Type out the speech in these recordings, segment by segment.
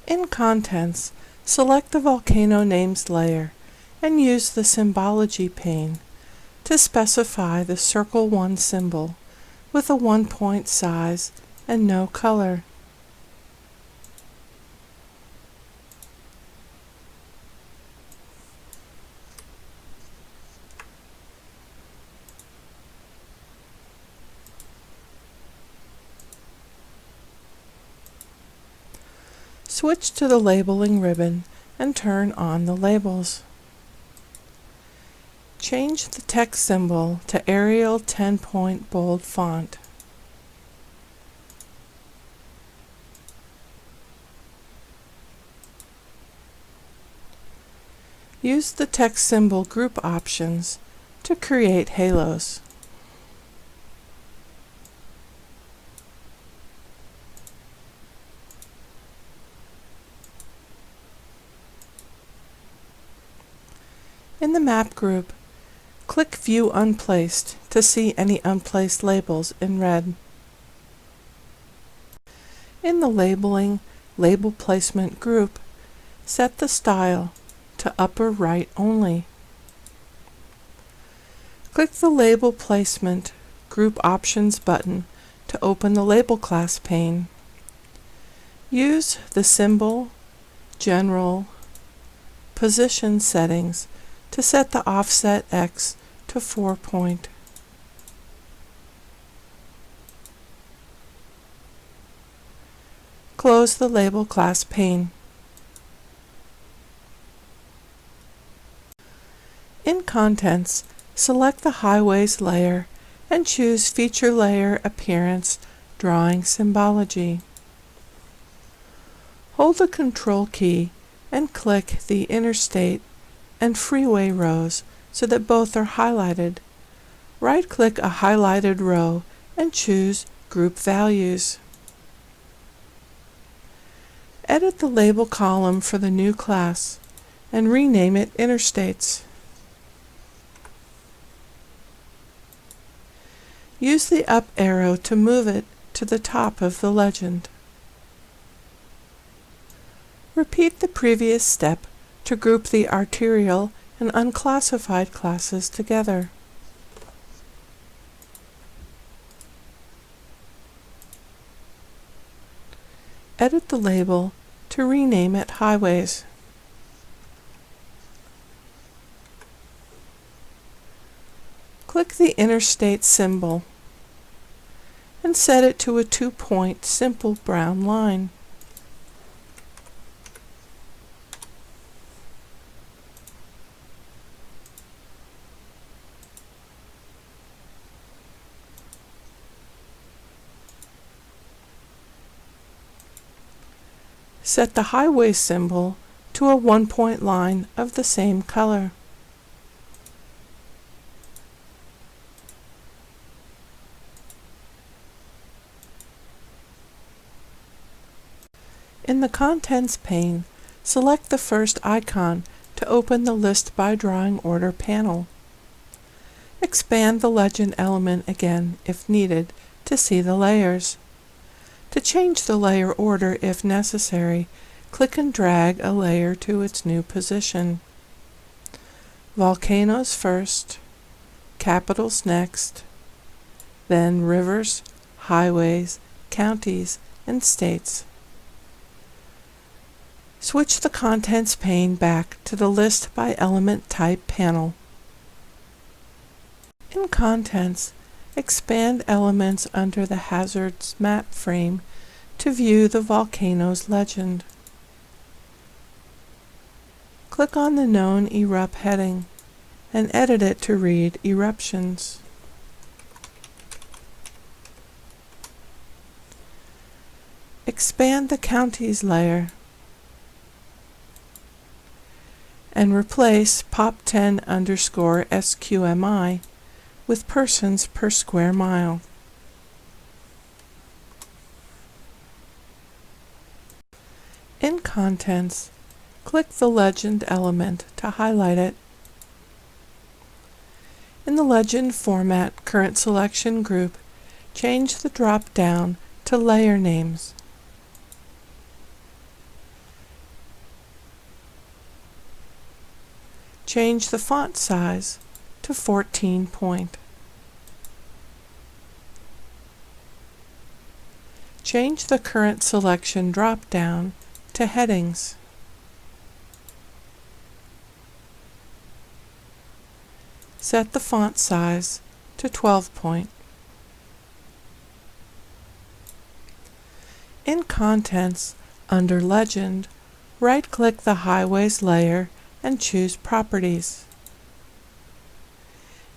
In Contents, select the Volcano Names layer and use the Symbology pane to specify the Circle 1 symbol with a 1-point size and no color. Switch to the Labeling ribbon and turn on the labels. Change the text symbol to Arial 10-point bold font. Use the text symbol group options to create halos. In the Map group, click View Unplaced to see any unplaced labels in red. In the Labeling Label Placement group, set the style to Upper Right only. Click the Label Placement Group Options button to open the Label Class pane. Use the Symbol, General, Position settings to set the offset X to 4-point. Close the Label Class pane. In Contents, select the Highways layer and choose Feature Layer Appearance Drawing Symbology. Hold the Control key and click the Interstate and Freeway rows so that both are highlighted. Right-click a highlighted row and choose Group Values. Edit the label column for the new class and rename it Interstates. Use the up arrow to move it to the top of the legend. Repeat the previous step to group the arterial and unclassified classes together. Edit the label to rename it Highways. Click the Interstate symbol and set it to a 2-point simple brown line. Set the highway symbol to a 1-point line of the same color. In the Contents pane, select the first icon to open the List by Drawing Order panel. Expand the legend element again if needed to see the layers. To change the layer order if necessary, click and drag a layer to its new position. Volcanoes first, capitals next, then rivers, highways, counties, and states. Switch the Contents pane back to the List by Element Type panel. In Contents, expand elements under the Hazards map frame to view the volcano's legend. Click on the Known Erupt heading and edit it to read Eruptions. Expand the Counties layer and replace pop10_SQMI with persons per square mile. In Contents, click the Legend element to highlight it. In the Legend Format Current Selection group, change the drop-down to Layer Names. Change the font size to 14 point. Change the current selection drop-down to headings. Set the font size to 12 point. In Contents, under Legend, right-click the Highways layer and choose Properties.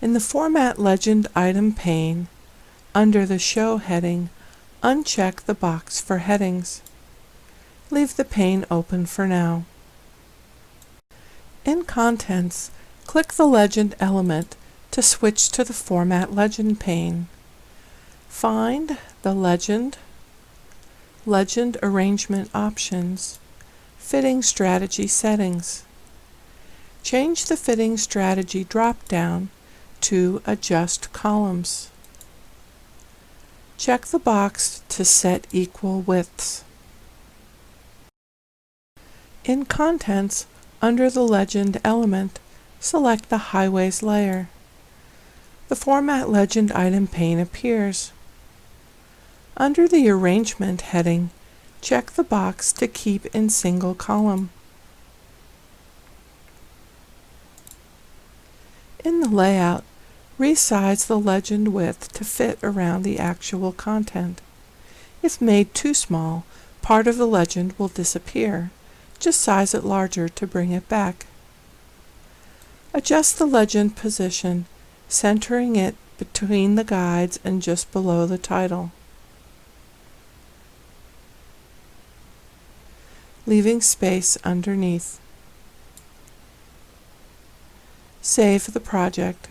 In the Format Legend item pane, under the Show heading, uncheck the box for headings. Leave the pane open for now. In Contents, click the Legend element to switch to the Format Legend pane. Find the Legend Arrangement Options, Fitting Strategy Settings. Change the Fitting Strategy drop-down to Adjust Columns. Check the box to set equal widths. In Contents, under the Legend element, select the Highways layer. The Format Legend item pane appears. Under the Arrangement heading, check the box to keep in single column. In the Layout, resize the legend width to fit around the actual content. If made too small, part of the legend will disappear. Just size it larger to bring it back. Adjust the legend position, centering it between the guides and just below the title, leaving space underneath. Save the project.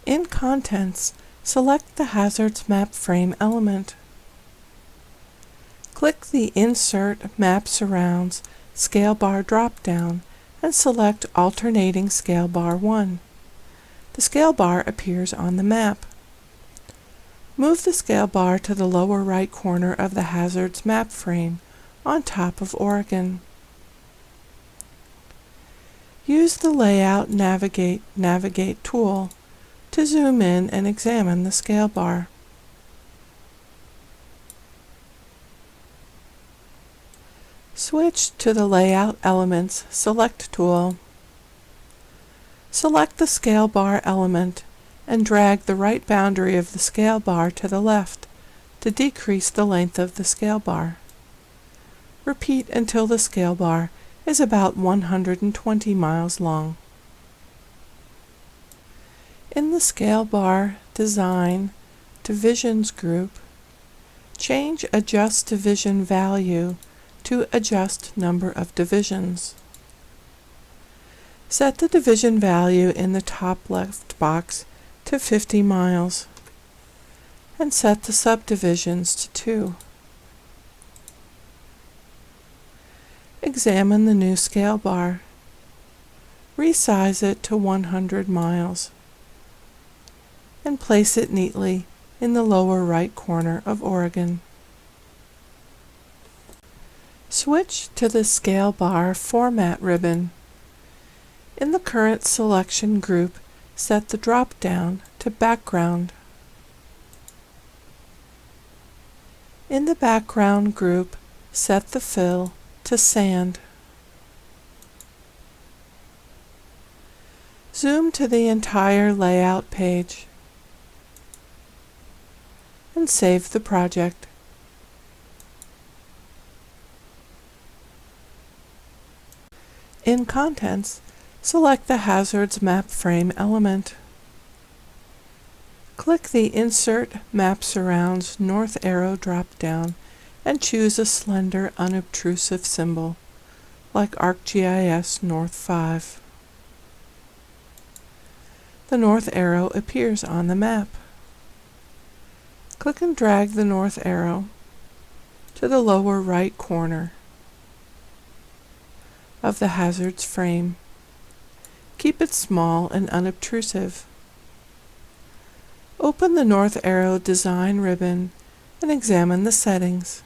In Contents, select the Hazards Map Frame element. Click the Insert Map Surrounds Scale Bar drop-down and select Alternating Scale Bar 1. The scale bar appears on the map. Move the scale bar to the lower right corner of the Hazards map frame on top of Oregon. Use the Layout Navigate tool to zoom in and examine the scale bar. Switch to the Layout Elements Select tool. Select the scale bar element and drag the right boundary of the scale bar to the left to decrease the length of the scale bar. Repeat until the scale bar is about 120 miles long. In the Scale Bar Design Divisions group, change Adjust Division Value to Adjust Number of Divisions. Set the division value in the top left box to 50 miles and set the subdivisions to 2. Examine the new scale bar. Resize it to 100 miles and place it neatly in the lower right corner of Oregon. Switch to the Scale Bar Format ribbon. In the current selection group, set the drop-down to Background. In the Background group, set the fill to Sand. Zoom to the entire layout page and save the project. In Contents, select the Hazards Map Frame element. Click the Insert Map Surrounds North arrow drop-down and choose a slender, unobtrusive symbol, like ArcGIS North 5. The north arrow appears on the map. Click and drag the north arrow to the lower right corner of the Hazards frame. Keep it small and unobtrusive. Open the North Arrow Design ribbon and examine the settings.